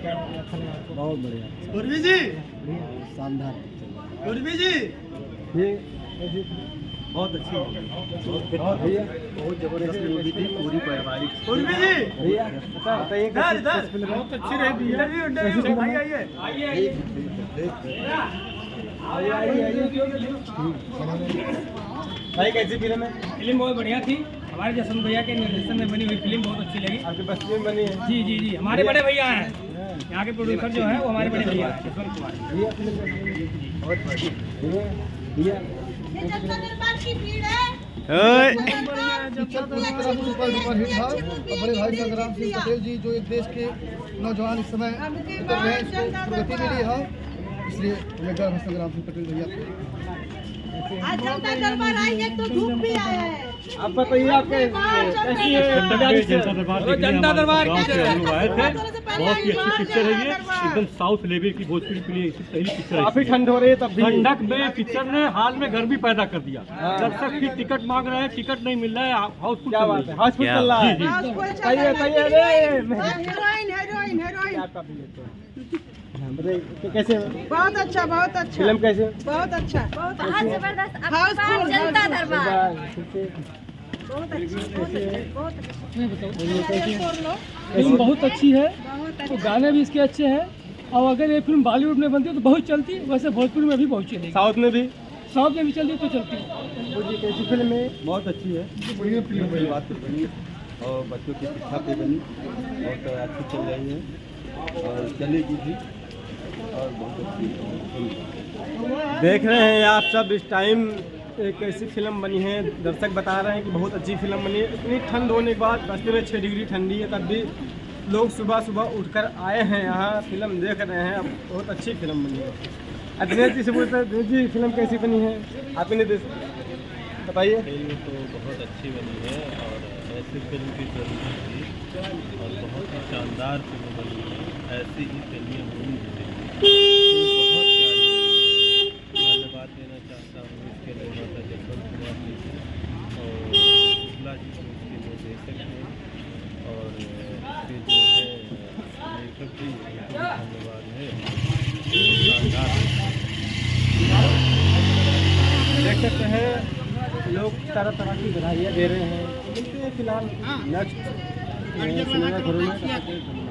बहुत बढ़िया। उर्वी जी, शानदार। उर्वी जी, ये बहुत अच्छी भैया बहुत जबरदस्त मूवी थी, पूरी पारिवारिक। उर्वी जी, भैया बताइए इधर इधर कैसी फिल्म है? बहुत अच्छी रही थी। इंटरव्यू इंटरव्यू आइए आइए भाई कैसी फिल्म है? फिल्म बहुत बढ़िया थी। हमारे जसवंत भैया के निर्देशन में बनी हुई फिल्म बहुत अच्छी लगी। आपके बस्ती में बनी है? जी जी जी, हमारे बड़े भैया हैं, यहाँ के प्रोड्यूसर जो है वो हमारे बड़े भैया हैं, जसवंत कुमार। भैया फिल्म कैसी है? बहुत बढ़िया। भैया ये जनता दरबार की भीड़ है। पिक्चर पूरी तरह से सुपर डुपर हिट था। और बड़े भाई संग्राम सिंह पटेल जी जो एक देश के नौजवान इस समय कर रहे हैं, प्रगति मिली है, इसलिए हमें गर्व है संग्राम सिंह पटेल भैया। आज जनता दरबार आई है तो धूप भी आया है। आप बताइए आप कैसी है? जनता दरबार गाँव से हम लोग आए थे। बहुत ही अच्छी पिक्चर है ये, एकदम एकदम साउथ लेवल की भोजपुरी के लिए पहली पिक्चर है। काफी ठंड हो रही है तब भी। ठंडक में पिक्चर ने हाल में गर्मी पैदा कर दिया। दर्शक की टिकट मांग रहे हैं, टिकट नहीं मिल रहा है, हाउसफुल क्या चल बात रही है, है। हाउसफुल चल रहा है। जी, जी। बताइए बताइए। अरे हीरोइन हीरोइन हीरोइन आपका भी लेते हैं। हाँ, बताइए कैसे है? बहुत अच्छा बहुत अच्छा फिल्म कैसे है? बहुत अच्छा बहुत जबरदस्त हाउसफुल जनता दरबार बहुत अच्छा फिल्म बहुत अच्छी है, बहुत तो गाने भी इसके अच्छे हैं। और अगर ये फिल्म बॉलीवुड में बनती तो बहुत चलती, वैसे भोजपुरी में भी बहुत चलेगी। साउथ में भी साउथ में भी चलती तो चलती। जी कैसी फिल्म है? बहुत अच्छी है, बढ़िया फिल्म की बात पे बनी और बच्चों की शिक्षा पे बनी, बहुत अच्छी चल रही है और चलेगी भी और बहुत अच्छी फिल्म। देख रहे हैं आप सब इस टाइम एक ऐसी फिल्म बनी है, दर्शक बता रहे हैं कि बहुत अच्छी फिल्म बनी है। इतनी ठंड होने के बाद बस्ती में 6 डिग्री ठंडी है, तब भी लोग सुबह सुबह उठकर आए हैं यहाँ फिल्म देख रहे हैं। अब बहुत अच्छी फिल्म बनी है। दिनेश जी से पूछते हैं, दिनेश जी फिल्म कैसी बनी है? आप ही ने बताइए। फिल्म तो बहुत अच्छी बनी है और ऐसी फिल्म की जरूरत थी और बहुत ही शानदार फिल्म बनी है। ऐसी ही फिल्में होनी चाहिए। बहुत प्यारी धन्यवाद देना चाहता हूँ इसके निर्माता जसवंत कुमार जी को और शुक्ला जी को इसके निर्देशक हैं और इसके जो है लेखक भी धन्यवाद है। शानदार देख सकते हैं लोग तरह तरह की बधाइयाँ दे रहे हैं। मिलते हैं फिलहाल नेक्स्ट सिनेमा घरों में।